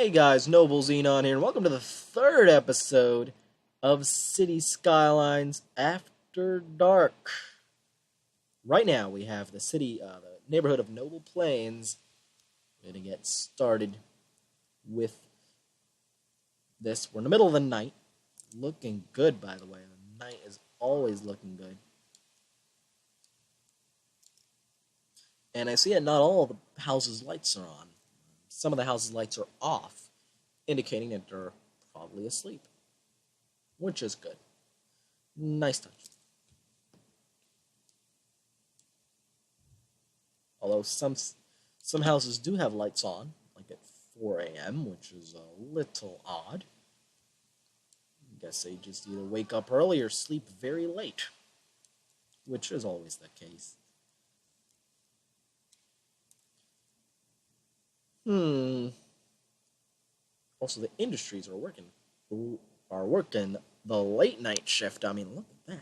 Hey guys, Noble Xenon here, and welcome to the third episode of Cities Skylines After Dark. Right now, we have the neighborhood of Noble Plains. We're going to get started with this. We're in the middle of the night. Looking good, by the way. The night is always looking good. And I see that not all of the houses' lights are on. Some of the houses' lights are off, indicating that they're probably asleep, which is good. Nice touch. Although some houses do have lights on, like at 4 a.m., which is a little odd. I guess they just either wake up early or sleep very late, which is always the case. Also, the industries are working the late night shift. I mean, look at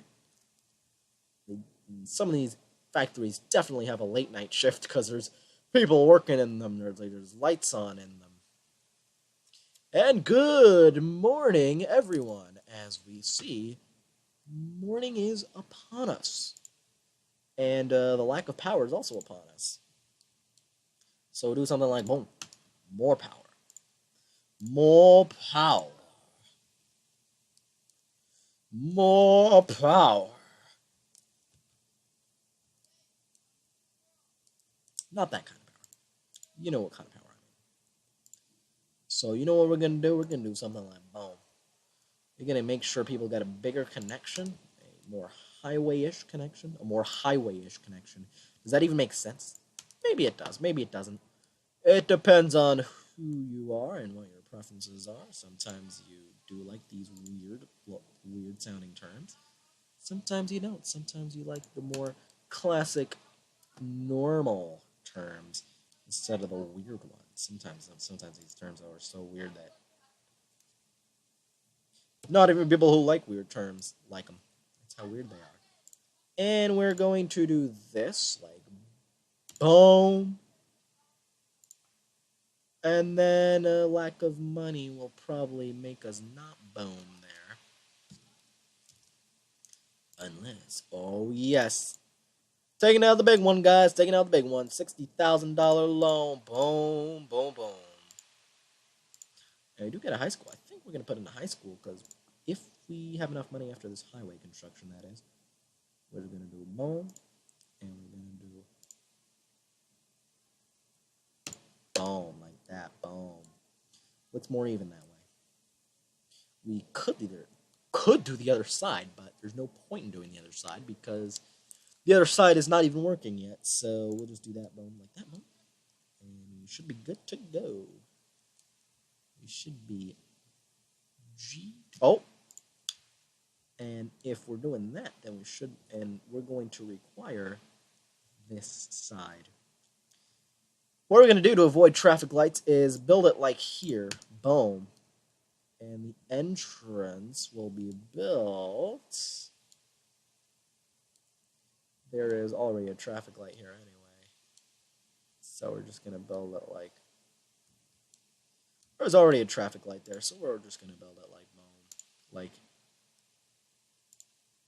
that. Some of these factories definitely have a late night shift because there's people working in them. There's lights on in them. And good morning, everyone. As we see, morning is upon us, and the lack of power is also upon us. So we'll do something like boom, more power. More power. More power. Not that kind of power. You know what kind of power I mean. So you know what we're going to do? We're going to do something like boom. We're going to make sure people get a bigger connection, a more highway-ish connection, a more highway-ish connection. Does that even make sense? Maybe it does. Maybe it doesn't. It depends on who you are and what your preferences are. Sometimes you do like these weird sounding terms. Sometimes you don't. Sometimes you like the more classic, normal terms instead of the weird ones. Sometimes these terms are so weird that not even people who like weird terms like them. That's how weird they are. And we're going to do this, like, boom. And then a lack of money will probably make us not boom there. Unless, oh yes. Taking out the big one, guys. Taking out the big one. $60,000 loan. Boom, boom, boom. And we do get a high school. I think we're going to put in a high school because if we have enough money after this highway construction, that is, we're going to do boom. And we're going to do boom, like that, boom. What's more even that way? We could do the other side, but there's no point in doing the other side because the other side is not even working yet. So we'll just do that, boom, like that, boom. And we should be good to go. We should be oh. And if we're doing that, then we should, and we're going to require this side. What we're going to do to avoid traffic lights is build it like here. Boom. And the entrance will be built. There is already a traffic light here anyway. So we're just going to build it like... There's already a traffic light there, so we're just going to build it like boom. Like,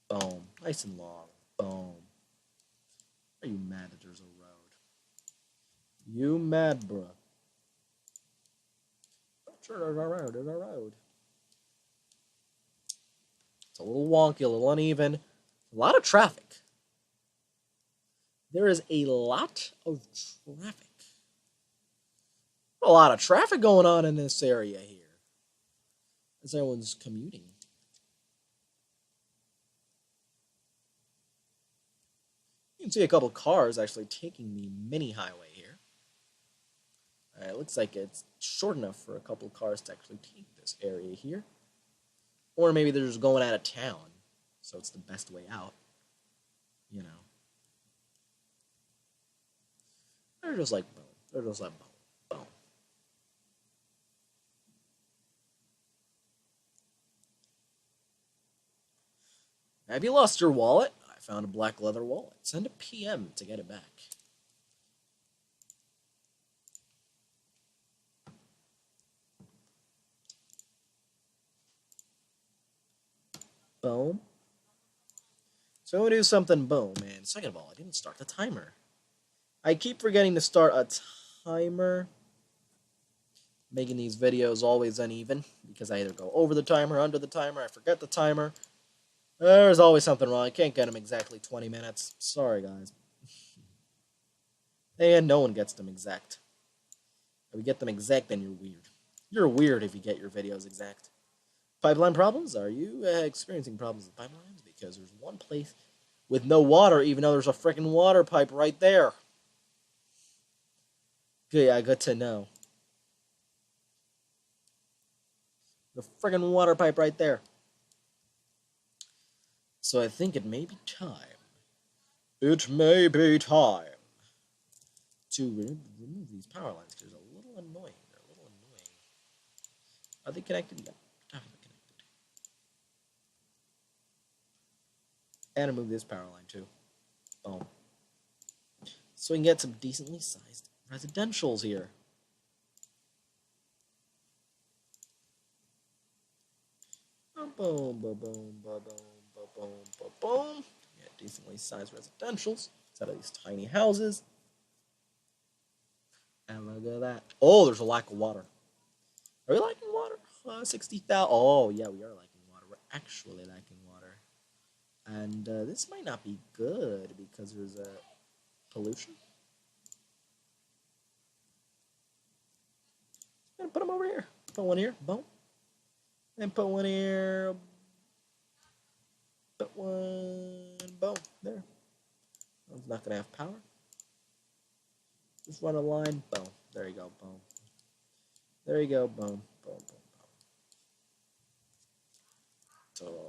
boom. Nice and long. Boom. Are you mad that there's a road? You mad, bruh. Sure, there's a road. There's a road. It's a little wonky, a little uneven. A lot of traffic. There is a lot of traffic. A lot of traffic going on in this area here. As everyone's commuting. You can see a couple cars actually taking the mini highway here. It looks like it's short enough for a couple of cars to actually take this area here. Or maybe they're just going out of town, so it's the best way out. You know. They're just like boom. They're just like boom. Boom. Have you lost your wallet? I found a black leather wallet. Send a PM to get it back. Boom. So I'm gonna do something boom, and second of all, I didn't start the timer. I keep forgetting to start a timer, making these videos always uneven, because I either go over the timer, under the timer, I forget the timer. There's always something wrong. I can't get them exactly 20 minutes. Sorry, guys. And no one gets them exact. If you get them exact, then you're weird. You're weird if you get your videos exact. Pipeline problems? Are you experiencing problems with pipelines? Because there's one place with no water, even though there's a freaking water pipe right there. Good, yeah, good to know. The friggin' water pipe right there. So I think it may be time. It may be time to remove these power lines because they're a little annoying. They're a little annoying. Are they connected? Yeah, definitely connected. And remove this power line too. Boom. So we can get some decently sized residentials here. Boom, boom, boom, boom, boom, boom, boom, boom, boom. Yeah, decently sized residentials instead of these tiny houses. And look at that. Oh, there's a lack of water. Are we lacking water? 60,000. Oh, yeah, we are lacking water. We're actually lacking water. And this might not be good because there's pollution. I'm gonna put them over here. Put one here. Boom. And put one here. Put one. Boom. There. One's not gonna have power. Just run a line. Boom. There you go. Boom. There you go. Boom. Boom. Boom.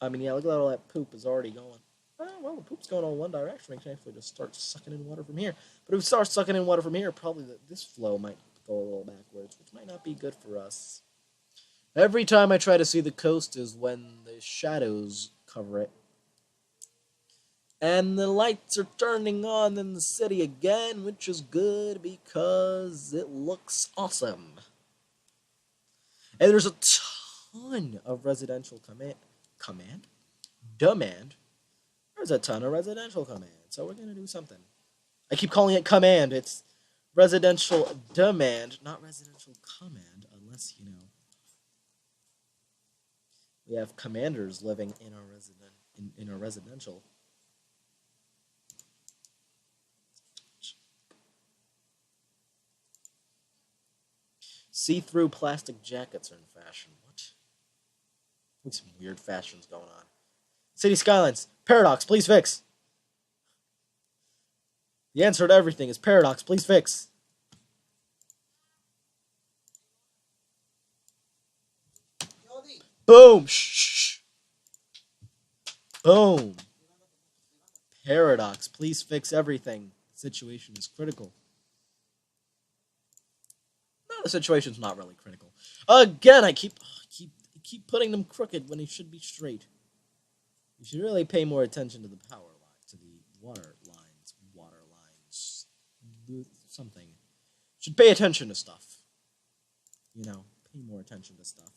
I mean, yeah, look at all that poop is already going. Well, the poop's going all one direction. We can actually just start sucking in water from here. But if we start sucking in water from here, probably this flow might go a little backwards, which might not be good for us. Every time I try to see the coast is when the shadows cover it. And the lights are turning on in the city again, which is good because it looks awesome. And there's a ton of residential demand. There's a ton of residential command, so we're going to do something. I keep calling it command. It's residential demand, not residential command, unless, you know, we have commanders living in our residential. See-through plastic jackets are in fashion. What? Looks some weird fashions going on. Cities Skylines. Paradox, please fix. The answer to everything is paradox, please fix. Boom. Shh. Boom. Paradox, please fix everything. The situation is critical. No, the situation's not really critical. Again, I keep putting them crooked when they should be straight. You should really pay more attention to the power line, to the water lines, something. You should pay attention to stuff. You know, pay more attention to stuff.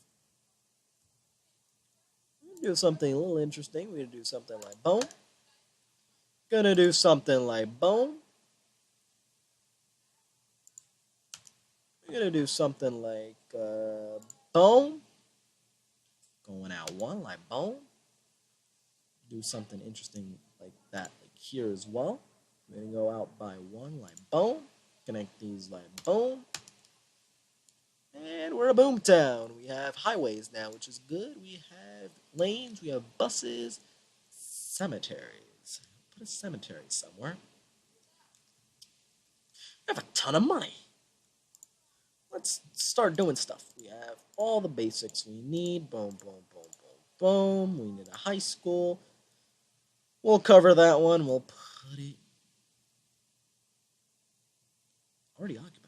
We're gonna do something a little interesting. We're gonna do something like boom. Gonna do something like boom. We're gonna do something like boom. Going out one like boom. Do something interesting like that, like here as well. We're gonna go out by one like boom. Connect these like boom. And we're a Boomtown. We have highways now, which is good. We have lanes, we have buses, cemeteries. Put a cemetery somewhere. We have a ton of money. Let's start doing stuff. We have all the basics we need. Boom, boom, boom, boom, boom. We need a high school. We'll cover that one. We'll put it already occupied.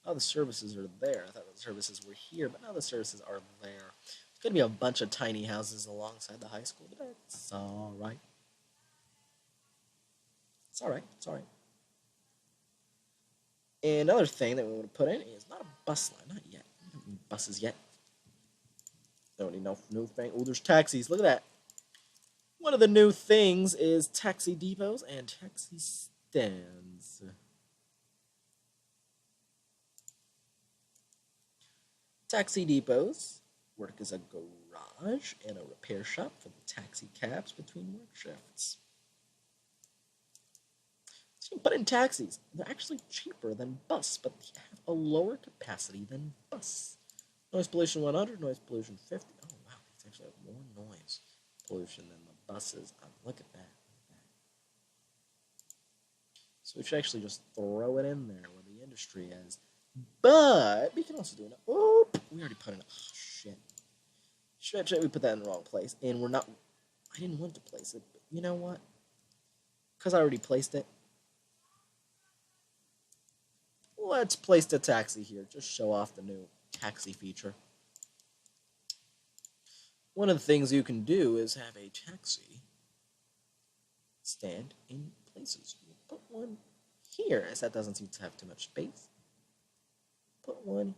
Now the services are there. I thought the services were here, but now the services are there. It's going to be a bunch of tiny houses alongside the high school, but it's alright. It's alright. It's alright. Another thing that we want to put in is not a bus line, not yet. We don't need buses yet. Don't need no new thing. Oh, there's taxis. Look at that. One of the new things is taxi depots and taxi stands. Taxi depots work as a garage and a repair shop for the taxi cabs between work shifts. But in taxis, they're actually cheaper than bus, but they have a lower capacity than bus. Noise pollution 100, noise pollution 50. Oh, wow, it's actually more noise pollution than the buses. Look at that. So we should actually just throw it in there where the industry is. But we can also do it. Oh, we already put it in. Oh, shit. Shit, we put that in the wrong place. And we're not. I didn't want to place it, but you know what? Because I already placed it. Let's place the taxi here. Just show off the new taxi feature. One of the things you can do is have a taxi stand in places. You put one here, as that doesn't seem to have too much space. Put one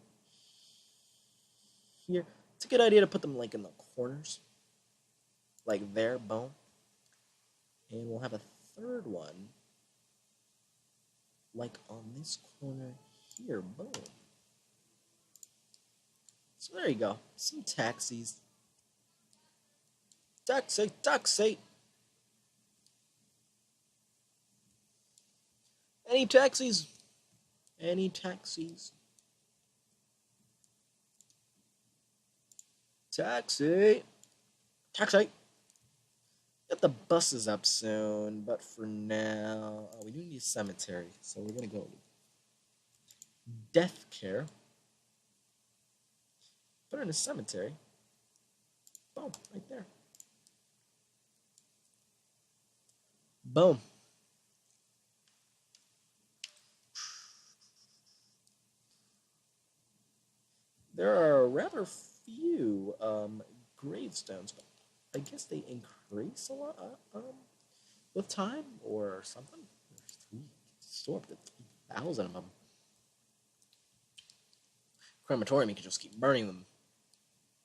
here. It's a good idea to put them like in the corners. Like there, boom. And we'll have a third one like on this corner here, boom. So there you go. Some taxis. Taxi, taxi. Any taxis? Any taxis? Taxi. Taxi. Get the buses up soon, but for now, we do need a cemetery, so we're gonna go with death care. Put it in a cemetery. Boom, right there. Boom. There are rather few gravestones, but I guess they increase a lot with time or something. There's still up to 3,000 of them. Crematorium, you can just keep burning them.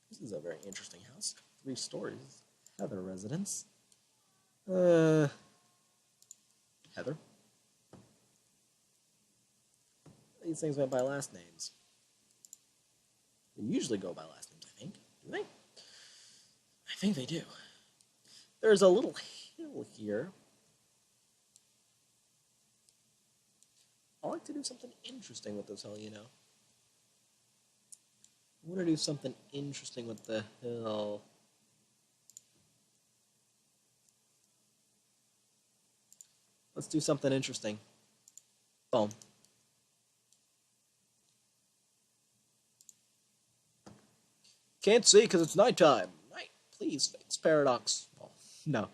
This is a very interesting house. 3 stories. Heather residence. Heather. These things went by last names. They usually go by last names, I think. Do they? I think they do. There's a little hill here. I like to do something interesting with this hill, you know. I want to do something interesting with the hill. Let's do something interesting. Boom. Can't see because it's nighttime. Night, please fix Paradox. Oh, no.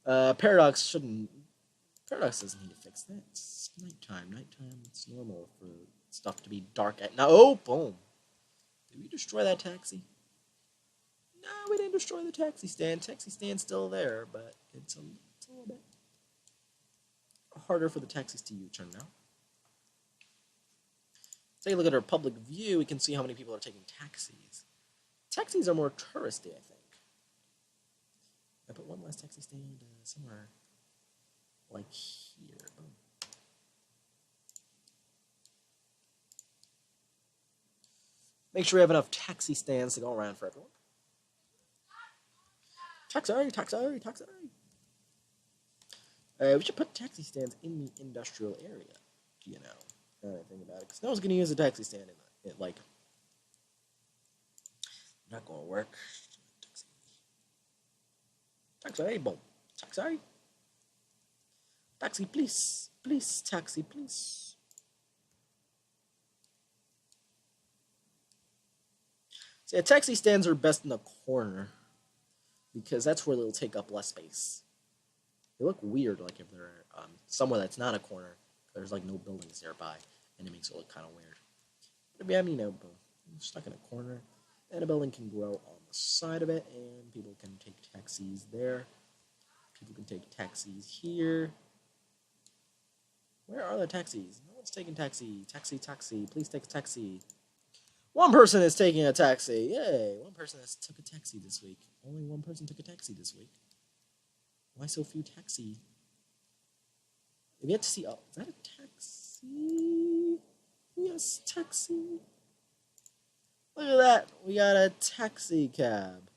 Paradox shouldn't... Paradox doesn't need to fix that. It's nighttime. Nighttime, it's normal for stuff to be dark at night. Oh, boom. Did we destroy that taxi? No, we didn't destroy the taxi stand. Taxi stand's still there, but it's a little bit harder for the taxis to U-turn now. Take a look at our public view. We can see how many people are taking taxis. Taxis are more touristy, I think. I put one last taxi stand somewhere like here. Boom. Make sure we have enough taxi stands to go around for everyone. Taxi, taxi, taxi. We should put taxi stands in the industrial area, you know. Now that I think about it, because no one's going to use a taxi stand in it, like, not going to work. Taxi, boom. Taxi. Taxi, please. Please, taxi, please. See, taxi stands are best in the corner, because that's where they'll take up less space. They look weird, like if they're somewhere that's not a corner. There's like no buildings nearby, and it makes it look kind of weird. But if you know, boom, stuck in a corner, and a building can grow on the side of it, and people can take taxis there. People can take taxis here. Where are the taxis? No one's taking taxi. Taxi, taxi. Please take a taxi. One person is taking a taxi. Yay! One person has took a taxi this week. Only one person took a taxi this week. Why so few taxi? We get to see. Oh, is that a taxi? Yes, taxi. Look at that. We got a taxi cab.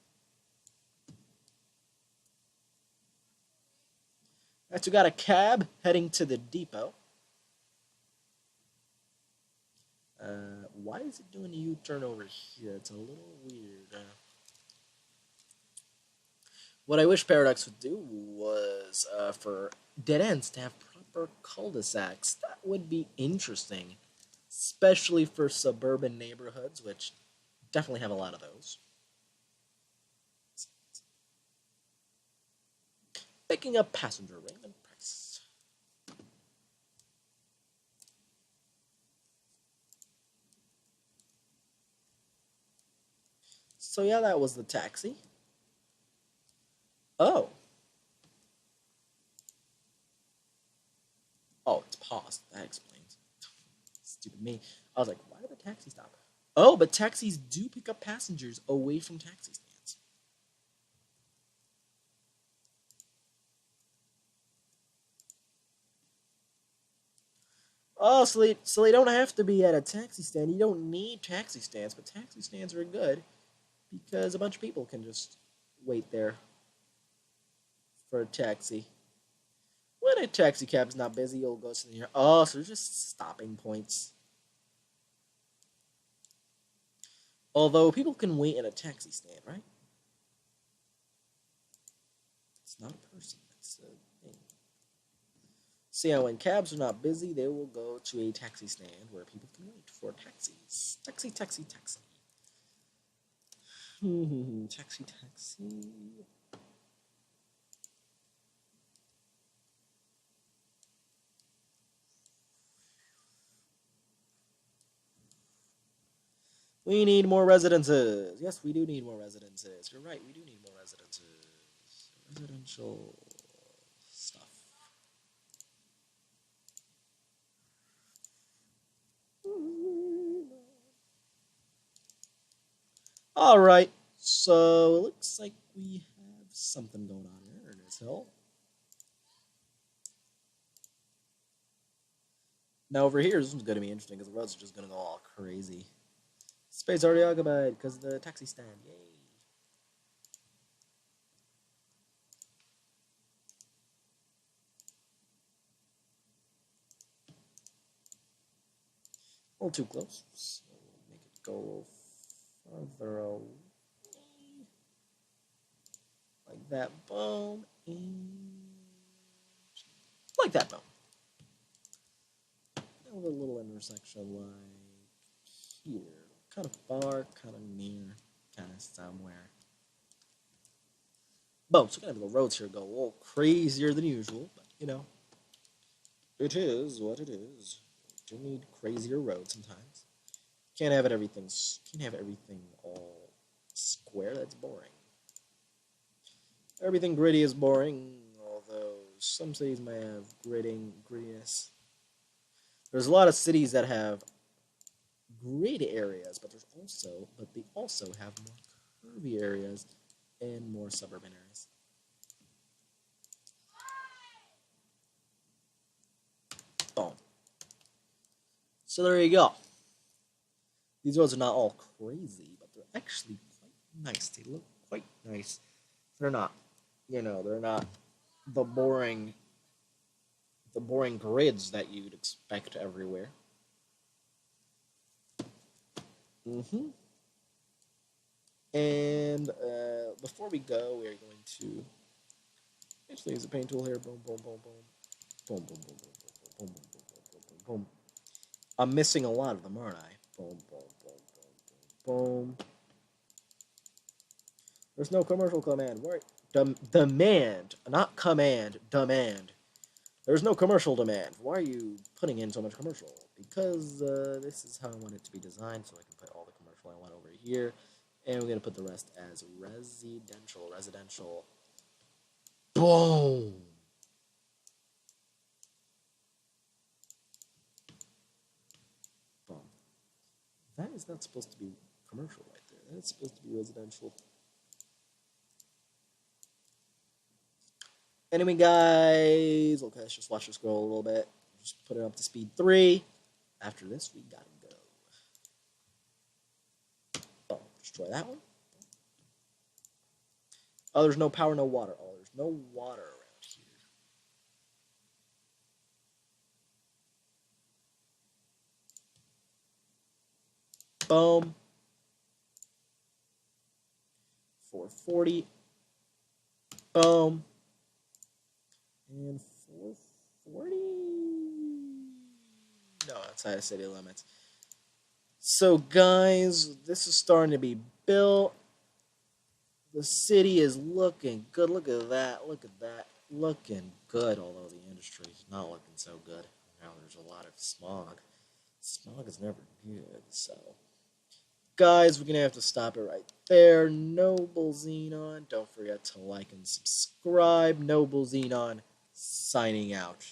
Next, we got a cab heading to the depot. Why is it doing a U-turn over here? It's a little weird. What I wish Paradox would do was for dead ends to have proper cul-de-sacs. That would be interesting, especially for suburban neighborhoods, which definitely have a lot of those. Picking up passenger, Raymond Price. So yeah, that was the taxi. Oh. Oh, it's paused. That explains. Stupid me. I was like, why did the taxi stop? Oh, but taxis do pick up passengers away from taxi stands. Oh, so they don't have to be at a taxi stand. You don't need taxi stands, but taxi stands are good because a bunch of people can just wait there for a taxi. When a taxi cab is not busy, you'll go to the near. Oh, so there's just stopping points. Although people can wait in a taxi stand, right? It's not a person. It's a thing. So yeah, when cabs are not busy, they will go to a taxi stand where people can wait for taxis. Taxi, taxi, taxi. Taxi, taxi. We need more residences. Yes, we do need more residences. You're right, we do need more residences. Residential stuff. Alright, so it looks like we have something going on here in this hill. Now over here, this one's going to be interesting because the roads are just going to go all crazy. Space already occupied because of the taxi stand. Yay. A little too close. So we'll make it go a little further away. Like that. Boom. And like that. Boom. Now a little intersection like here. Kind of far, kind of near, kind of somewhere. Boom. So kind of the roads here go a little crazier than usual, but you know, it is what it is. You do need crazier roads sometimes. Can't have everything all square. That's boring. Everything gritty is boring, although some cities may have grittiness. There's a lot of cities that have grid areas, but they also have more curvy areas and more suburban areas. Boom. So there you go. These roads are not all crazy, but they're actually quite nice. They look quite nice. They're not, they're not the boring grids that you'd expect everywhere. And before we go, we are going to actually use a paint tool here. Boom, boom, boom, boom, boom, boom, boom, boom, boom, boom, boom, boom, boom, boom, boom. I'm missing a lot of them, aren't I? Boom, boom, boom, boom, boom, boom. There's no commercial command. Where? Demand, not command. Demand. There's no commercial demand. Why are you putting in so much commercial? Because this is how I want it to be designed, so I can put all the commercial I want over here. And we're going to put the rest as residential. Boom! That is not supposed to be commercial right there. That's supposed to be residential. Anyway, guys, okay, let's just watch this scroll a little bit. Just put it up to speed 3. After this, we gotta go. Oh, destroy that one. Oh, there's no power, no water. Oh, there's no water around here. Boom. 440. Boom. And 440? No, outside of city limits. So, guys, this is starting to be built. The city is looking good. Look at that. Look at that. Looking good, although the industry is not looking so good. Now there's a lot of smog. Smog is never good, so... Guys, we're going to have to stop it right there. Noble Xenon. Don't forget to like and subscribe. Noble Xenon signing out.